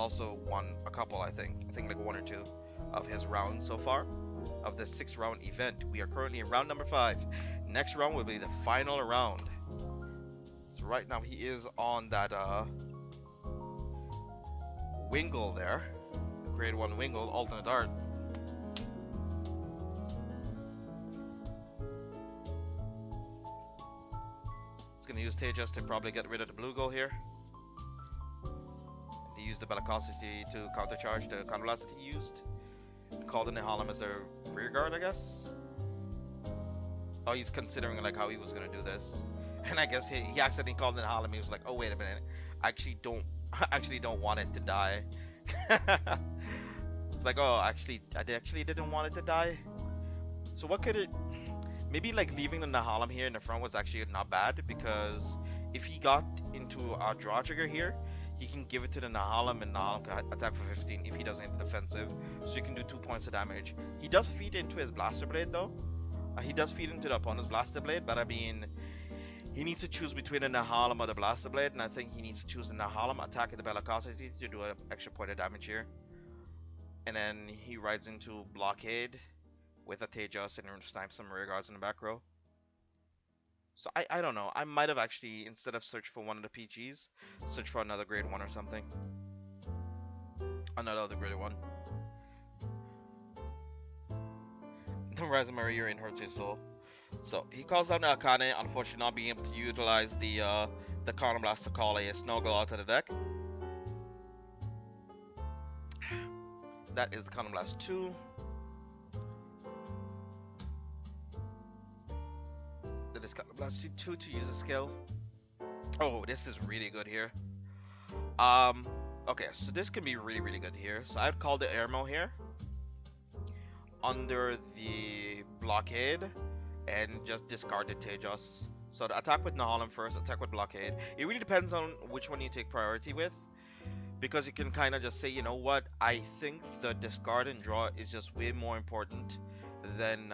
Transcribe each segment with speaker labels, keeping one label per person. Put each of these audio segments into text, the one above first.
Speaker 1: also won a couple, I think like one or two of his rounds so far of the 6 round event. We are currently in round number 5. Next round will be the final round. So right now he is on that Wingle there, grade 1 Wingle, alternate art. He's gonna use Tejas to probably get rid of the blue goal here. He used the Bellicosity to countercharge the counterblast that he used. Called in the Harlem as a rear guard, I guess. Oh, he's considering like how he was gonna do this, and I guess he accidentally called in Harlem. He was like, "Oh wait a minute, I actually don't want it to die." It's like, oh, I actually didn't want it to die. So what could it? Maybe like leaving the Nahalam here in the front was actually not bad, because if he got into a draw trigger here, he can give it to the Nahalam and Nahalam can attack for 15 if he doesn't hit the defensive. So he can do 2 points of damage. He does feed into his Blaster Blade though. He does feed into the opponent's Blaster Blade, but I mean, he needs to choose between the Nahalam or the Blaster Blade, and I think he needs to choose the Nahalam, attack at the Bellicosity to do an extra point of damage here. And then he rides into Blockade with a Tejas and snipes some rear guards in the back row. So I don't know. I might have actually, instead of search for one of the PGs, search for another grade 1 or something. Another other grade 1. The Rise of Maria in hurts his soul. So he calls down the Akane, unfortunately not being able to utilize the Counter Blast to call a Snowgirl out of the deck. That is the Counter Blast 2. That is Counter Blast 2 to use a skill. Oh, this is really good here. Okay, so this can be really good here. So I'd call the Airmo here under the Blockade and just discard the Tejas. So the attack with Nahalam first, attack with Blockade. It really depends on which one you take priority with, because you can kind of just say, you know what, I think the discard and draw is just way more important than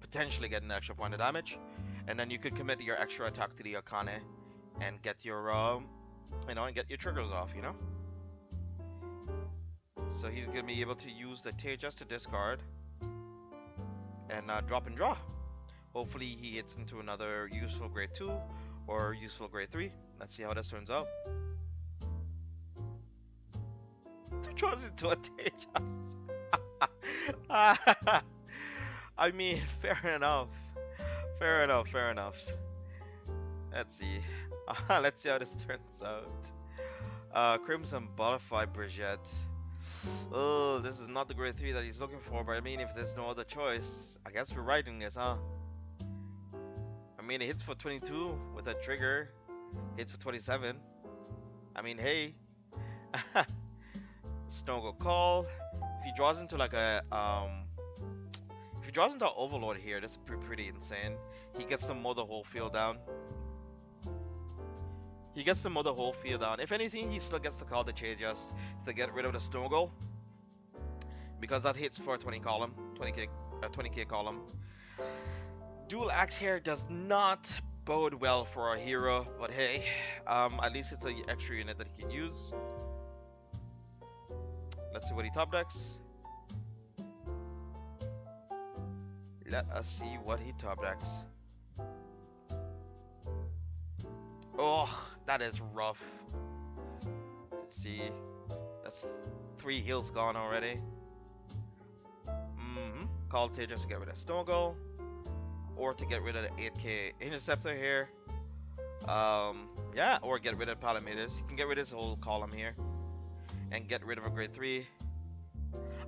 Speaker 1: potentially getting an extra point of damage. And then you could commit your extra attack to the Akane and get your and get your triggers off, you know. So he's gonna be able to use the Tejas to discard and drop and draw. Hopefully he hits into another useful grade 2 or useful grade 3. Let's see how this turns out. Draws into a Tejas. I mean, fair enough. Fair enough. Let's see. Let's see how this turns out. Crimson Butterfly Brigitte. Oh, this is not the grade 3 that he's looking for, but I mean, if there's no other choice, I guess we're writing this, huh? I mean, it hits for 22 with a trigger. Hits for 27. I mean, hey. Snowgirl call. If he draws into like a if he draws into an Overlord here, that's pretty insane. He gets to mow the whole field down. If anything, he still gets to call the Tejas to get rid of the Snowgirl, because that hits for a 20k column. Dual axe here does not bode well for our hero, but hey, at least it's an extra unit that he can use. Let's see what he top decks. Let us see what he top decks. Oh, that is rough. Let's see. That's 3 heals gone already. Call Tejas to get rid of Snowgirl, or to get rid of the 8k Interceptor here. Yeah, or get rid of Paladin. You can get rid of this whole column here and get rid of a grade 3.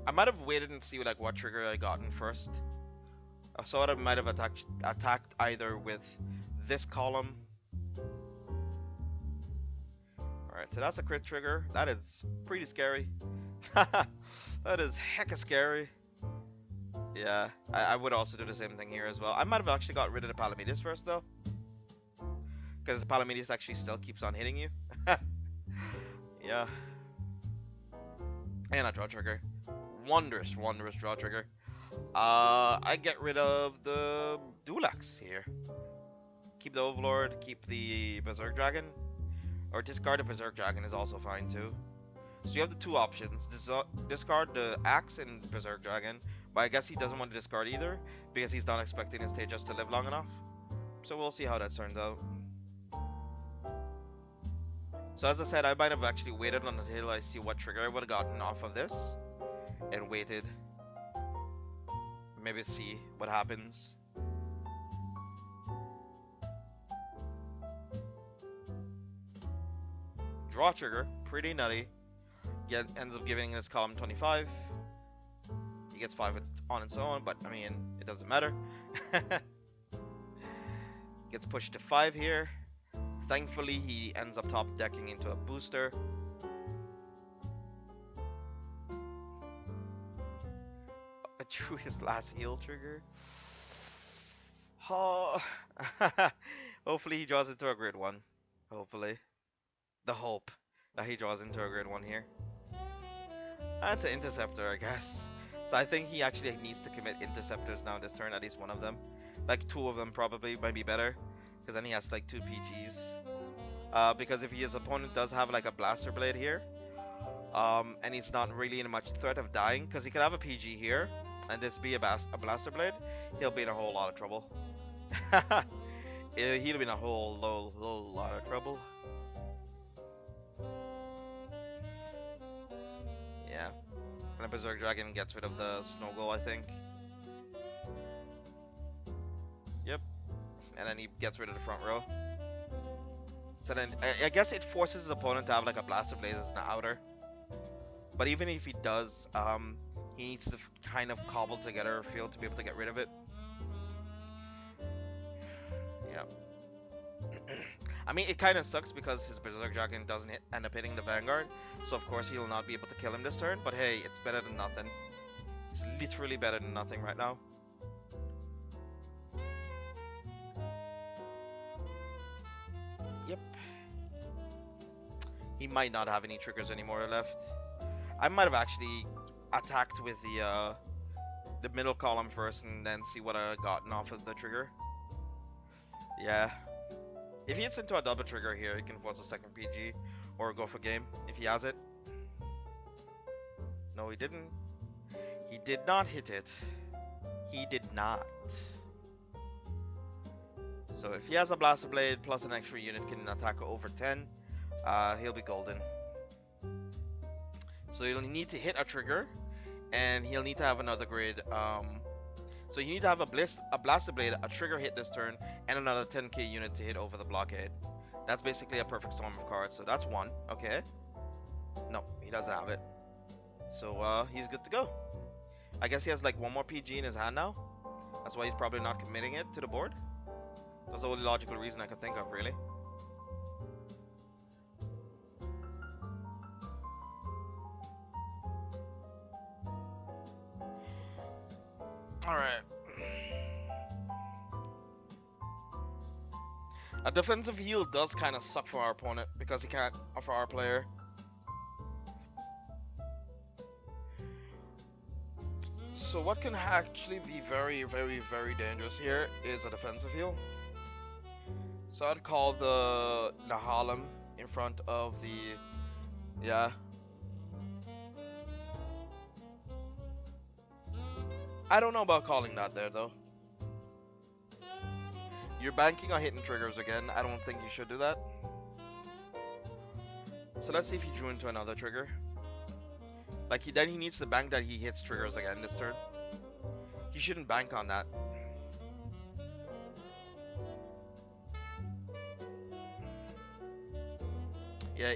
Speaker 1: I might have waited and see like what trigger I gotten first. So I might have attacked either with this column. Alright, so that's a crit trigger. That is pretty scary. That is hecka scary. Yeah, I would also do the same thing here as well. I might have actually got rid of the Palamedes first though, because the Palamedes actually still keeps on hitting you. Yeah. And a draw trigger. Wondrous draw trigger. I get rid of the Dulax here. Keep the Overlord, keep the Berserk Dragon. Or discard the Berserk Dragon is also fine too. So you have the two options: discard the axe and Berserk Dragon. But I guess he doesn't want to discard either because he's not expecting his Tejas to live long enough. So we'll see how that turns out. So as I said, I might have actually waited until I see what trigger I would have gotten off of this, and waited. Maybe see what happens. Draw trigger, pretty nutty. Ends up giving his column 25. He gets 5 on its own, but I mean, it doesn't matter. Gets pushed to 5 here. Thankfully, he ends up top decking into a booster. I drew his last heal trigger. Oh. Hopefully he draws into a grid 1. Hopefully. The hope that he draws into a grid 1 here. That's an interceptor, I guess. So I think he actually needs to commit interceptors now this turn, at least one of them. Like 2 of them probably might be better, because then he has like 2 PGs. Because if his opponent does have like a Blaster Blade here, and he's not really in much threat of dying, because he could have a PG here, and this be a Blaster Blade, he'll be in a whole lot of trouble. He'll be in a whole lot of trouble. Yeah. And the Berserk Dragon gets rid of the Snow Goal, I think. Yep. And then he gets rid of the front row. So then, I guess it forces his opponent to have like a Blaster Blade as an outer. But even if he does, he needs to kind of cobble together a field to be able to get rid of it. Yeah. I mean, it kind of sucks because his Berserk Dragon doesn't end up hitting the Vanguard. So of course he'll not be able to kill him this turn. But hey, it's better than nothing. It's literally better than nothing right now. Yep. He might not have any triggers anymore left. I might have actually attacked with the middle column first and then see what I gotten off of the trigger. Yeah. If he hits into a double trigger here, he can force a second PG or go for game if he has it. No, he didn't. He did not hit it. He did not. So if he has a Blaster Blade plus an extra unit can attack over 10, he'll be golden. So he'll need to hit a trigger, and he'll need to have another grid. So you need to have a Blaster Blade, a trigger hit this turn, and another 10k unit to hit over the blockade. That's basically a perfect storm of cards. So that's 1. Okay. No, he doesn't have it. So he's good to go. I guess he has like 1 more PG in his hand now. That's why he's probably not committing it to the board. That's the only logical reason I could think of, really. Alright. A defensive heal does kind of suck for our opponent because he can't, for our player. So what can actually be very, very, very dangerous here is a defensive heal. So I'd call the Harlem in front of the, yeah. I don't know about calling that there though. You're banking on hitting triggers again. I don't think you should do that. So let's see if he drew into another trigger. Like then he needs to bank that he hits triggers again this turn. He shouldn't bank on that. Yeah,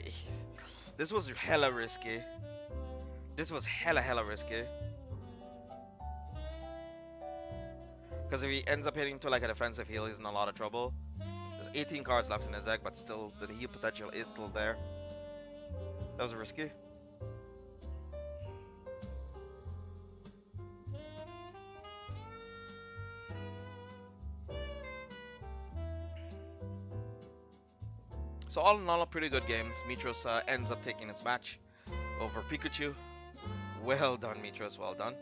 Speaker 1: this was hella risky. This was hella risky. Because if he ends up hitting to like a defensive heal, he's in a lot of trouble. There's 18 cards left in his deck, but still, the heal potential is still there. That was risky. So all in all, pretty good games. Mitros ends up taking its match over Pikachu. Well done, Mitros, well done.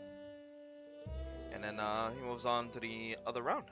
Speaker 1: And then he moves on to the other round.